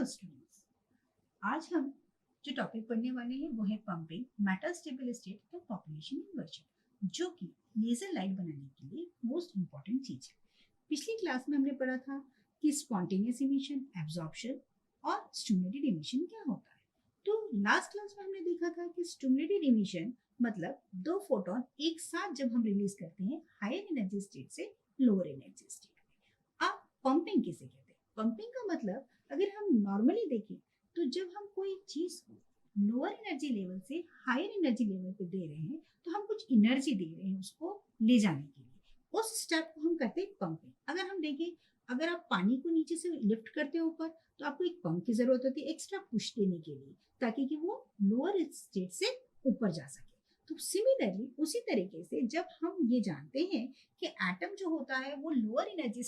Hello students, आज हम जो टॉपिक पढ़ने वाले हैं वो है पंपिंग, मेटास्टेबल स्टेट और पॉपुलेशन इन्वर्जन, जो कि लेजर लाइट बनाने के लिए मोस्ट इम्पॉर्टेंट चीज है। पिछली क्लास में हमने पढ़ा था कि स्पॉन्टेनियस इमिशन, एब्जॉर्प्शन और स्टिमुलेटेड इमिशन क्या होता है। तो लास्ट क्लास में हमने देखा था कि स्टिमुलेटेड इमिशन मतलब दो फोटोन एक साथ जब हम रिलीज करते हैं हायर एनर्जी स्टेट से लोअर एनर्जी स्टेट में। अब पंपिंग किसे कहते हैं? पंपिंग का मतलब अगर हम नॉर्मली देखें तो जब हम कोई चीज को लोअर एनर्जी लेवल से हायर एनर्जी लेवल पे दे रहे हैं तो हम कुछ एनर्जी दे रहे हैं उसको ले जाने के लिए। उस स्टेप को हम कहते हैं पंपिंग। अगर हम देखें, अगर आप पानी को नीचे से लिफ्ट करते हो ऊपर तो आपको एक पंप की जरूरत होती है एक्स्ट्रा पुश देने के लिए, ताकि कि वो लोअर स्टेट से ऊपर जा सके। तो सिमिलरली उसी तरीके से जब हम ये जानते हैं कि एटम जो होता है वो लोअर एनर्जी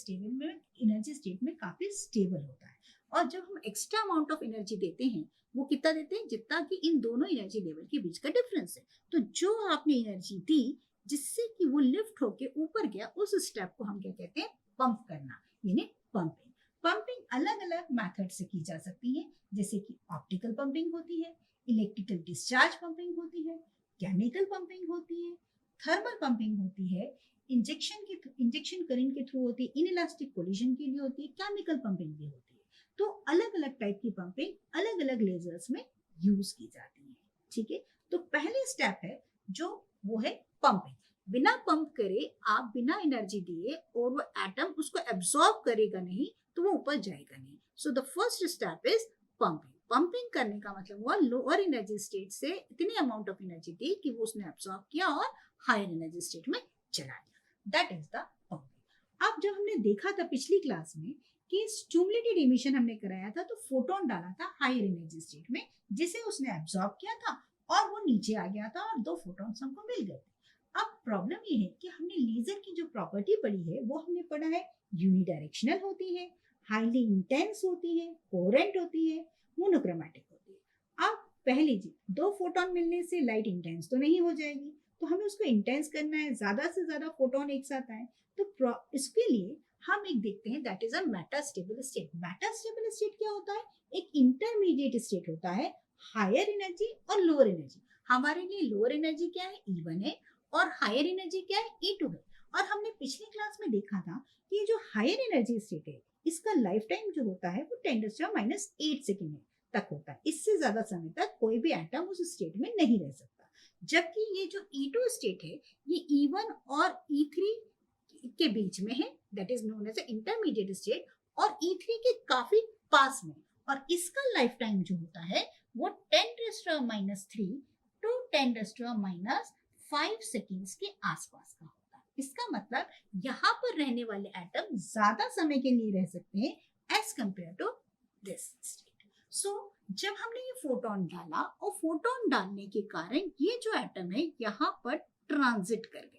स्टेट में काफी स्टेबल होता है, और जब हम एक्स्ट्रा अमाउंट ऑफ एनर्जी देते हैं वो कितना देते हैं, जितना कि इन दोनों एनर्जी लेवल के बीच का डिफरेंस है। तो जो आपने एनर्जी दी जिससे कि वो लिफ्ट होके ऊपर गया, उस स्टेप को हम क्या कहते हैं? पंप करना, यानी पंपिंग। पंपिंग अलग अलग मेथड से की जा सकती है, जैसे कि ऑप्टिकल पंपिंग होती है, इलेक्ट्रिकल डिस्चार्ज पंपिंग होती है, केमिकल पंपिंग होती है, थर्मल पंपिंग होती है, इंजेक्शन करंट के थ्रू होती है, इनइलास्टिक कोलिजन के लिए होती है, केमिकल पंपिंग भी होती है। तो अलग अलग टाइप की पंपिंग अलग अलग लेजर्स में यूज की जाती है। ठीक है, तो पहले स्टेप है जो वो है पंपिंग। बिना पंप करे, आप बिना एनर्जी दिए और वो एटम उसको एब्सॉर्ब करेगा नहीं तो वो ऊपर जाएगा नहीं। So the first step is pumping. Pumping करने का मतलब हुआ लोअर एनर्जी स्टेट से इतनी अमाउंट ऑफ एनर्जी दी कि वो उसने एब्सॉर्ब किया और हायर एनर्जी स्टेट में चला गया। That is the pumping. अब जब हमने देखा था पिछली क्लास में कि स्टिमुलेटेड इमिशन हमने कराया था, तो फोटोन डाला था हायर एनर्जी स्टेट में जिसे उसने एब्सॉर्ब किया था और वो नीचे आ गया था और दो फोटॉन्स हमको मिल गए थे। अब प्रॉब्लम ये है कि हमने लेजर की जो प्रॉपर्टी पढ़ी है वो हमने पढ़ा है यूनिडायरेक्शनल होती है, हाईली इंटेंस होती है, कोहेरेंट होती है, मोनोक्रोमैटिक होती है। अब पहली चीज, दो फोटोन मिलने से लाइट इंटेंस तो नहीं हो जाएगी, तो हमें उसको इंटेंस करना है, ज्यादा से ज्यादा फोटोन एक साथ आए। तो इसके लिए हम एक देखते हैं, that is a metastable state. Metastable state क्या होता है? एक इंटरमीडिएट स्टेट होता है हायर एनर्जी और लोअर एनर्जी। हमारे लिए लोअर एनर्जी क्या है? E1 है, और हायर एनर्जी क्या है? E2 है। और हमने पिछली क्लास में देखा था कि जो हायर एनर्जी स्टेट है इसका लाइफ टाइम जो होता है वो 10⁻⁸ सेकेंड तक होता है। इससे ज्यादा समय तक कोई भी एटम उस स्टेट में नहीं रह सकता। जबकि ये जो E2 स्टेट है ये E1 और E3 के बीच में है, that is known as intermediate state, और E3 के काफी पास में। और इसका लाइफ टाइम जो होता है वो 10⁻³ टू 10⁻⁵ सेकेंड्स के आसपास का होता है। इसका मतलब यहाँ पर रहने वाले एटम ज्यादा समय के लिए रह सकते हैं as compare to this state. So जब हमने ये फोटोन डाला और फोटोन डालने के कारण ये जो एटम है यहाँ पर ट्रांजिट कर गए।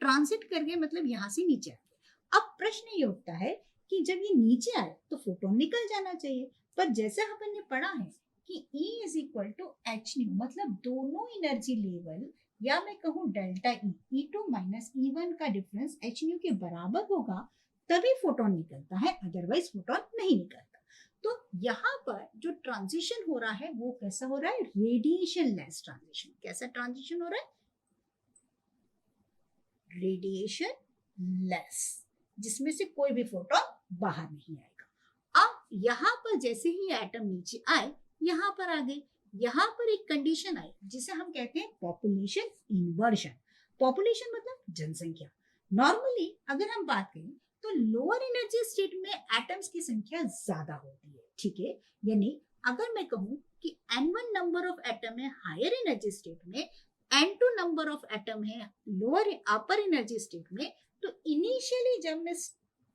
ट्रांजिट कर गए मतलब यहाँ से नीचे आ गए। अब प्रश्न ये उठता है कि जब ये नीचे आए तो फोटोन निकल जाना चाहिए, पर जैसे अपन ने पढ़ा है कि E is equal to H nu, मतलब दोनों एनर्जी लेवल या मैं कहूँ डेल्टा E2 माइनस E1 का डिफरेंस एच न्यू के बराबर होगा तभी फोटोन निकलता है, अदरवाइज फोटोन नहीं निकलता। तो यहाँ पर जो ट्रांजिशन हो रहा है वो कैसा हो रहा है? Radiation less transition. कैसा ट्रांजिशन हो रहा है? रेडिएशन लेस, जिसमें से कोई भी फोटोन बाहर नहीं आएगा। अब यहाँ पर जैसे ही एटम नीचे आए, यहाँ पर आ गए, यहाँ पर एक कंडीशन आई जिसे हम कहते हैं पॉपुलेशन इन्वर्जन। पॉपुलेशन मतलब जनसंख्या। नॉर्मली अगर हम बात करें तो लोअर एनर्जी स्टेट में एटम्स की संख्या ज्यादा होती है। ठीक है, यानी अगर मैं कहूँ कि N1 नंबर ऑफ एटम है हायर एनर्जी स्टेट में, N2 नंबर ऑफ एटम है लोअर अपर एनर्जी स्टेट में, तो इनिशियली जब मैं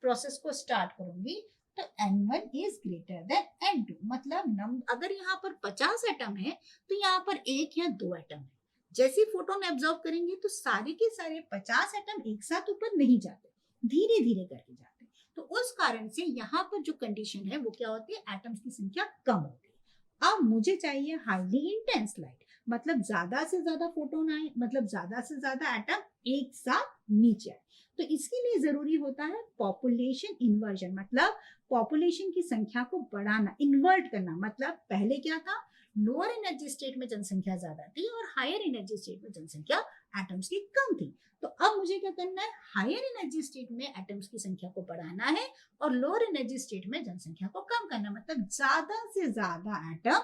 प्रोसेस को स्टार्ट करूंगी तो N1 is greater than N2। मतलब अगर यहाँ पर 50 एटम है तो यहाँ पर एक या दो एटम है। जैसे फोटोन एब्जॉर्ब करेंगे तो सारे के सारे 50 एटम एक साथ ऊपर नहीं जाते, धीरे धीरे करके जाते। तो उस कारण से यहाँ पर जो कंडीशन है वो क्या होती है? एटम्स की संख्या कम होती है। अब मुझे चाहिए हाईली इंटेंस लाइट, मतलब ज्यादा से ज्यादा फोटोन आए, मतलब ज्यादा से ज्यादा एटम एक साथ नीचे आए। तो इसके लिए जरूरी होता है पॉपुलेशन इन्वर्जन, मतलब पॉपुलेशन की संख्या को बढ़ाना, इन्वर्ट करना। मतलब पहले क्या था, लोअर एनर्जी स्टेट में जनसंख्या ज्यादा थी और हायर एनर्जी स्टेट में जनसंख्या एटम्स की कम थी। तो अब मुझे क्या करना है, हायर एनर्जी स्टेट में एटम्स की संख्या को बढ़ाना है और लोअर एनर्जी स्टेट में जनसंख्या को कम करना। मतलब ज्यादा से ज्यादा एटम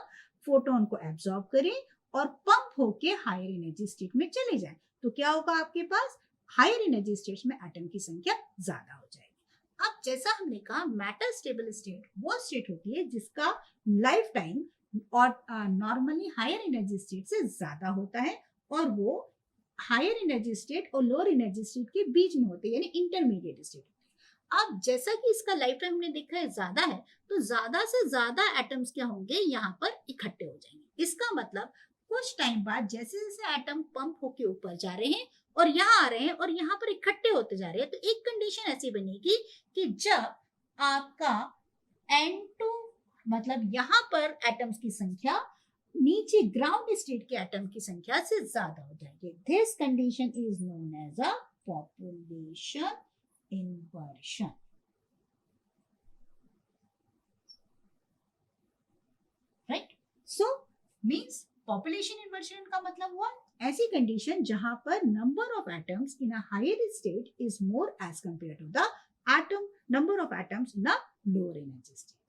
फोटोन को एब्जॉर्ब करें और पंप होके हायर एनर्जी स्टेट में चले जाए। तो क्या होगा, आपके पास हायर एनर्जी स्टेट में एटम की संख्या ज्यादा हो जाएगी। अब जैसा हमने कहा, मैटर स्टेबल स्टेट वो स्टेट होती है जिसका लाइफ टाइम और नॉर्मली हायर एनर्जी स्टेट से ज्यादा होता है और वो हायर एनर्जी स्टेट और लोअर एनर्जी स्टेट के बीच में होते हैं, यानी इंटरमीडिएट स्टेट। अब जैसा कि इसका लाइफ टाइम हमने देखा है ज्यादा है, तो ज्यादा से ज्यादा एटम्स क्या होंगे, यहाँ पर इकट्ठे हो जाएंगे। इसका मतलब कुछ टाइम बाद जैसे जैसे एटम पंप होके ऊपर जा रहे हैं और यहाँ आ रहे हैं और यहाँ पर इकट्ठे होते जा रहे हैं, तो एक कंडीशन ऐसी बनेगी कि जब आपका N2, मतलब यहाँ पर एटम्स की संख्या नीचे ग्राउंड स्टेट के एटम की संख्या से ज्यादा हो जाएगी। This condition is known as a population inversion. Right? So means population inversion का मतलब हुआ ऐसी कंडीशन जहां पर number of atoms in a higher state is more as compared to the atom number of atoms in a lower energy state.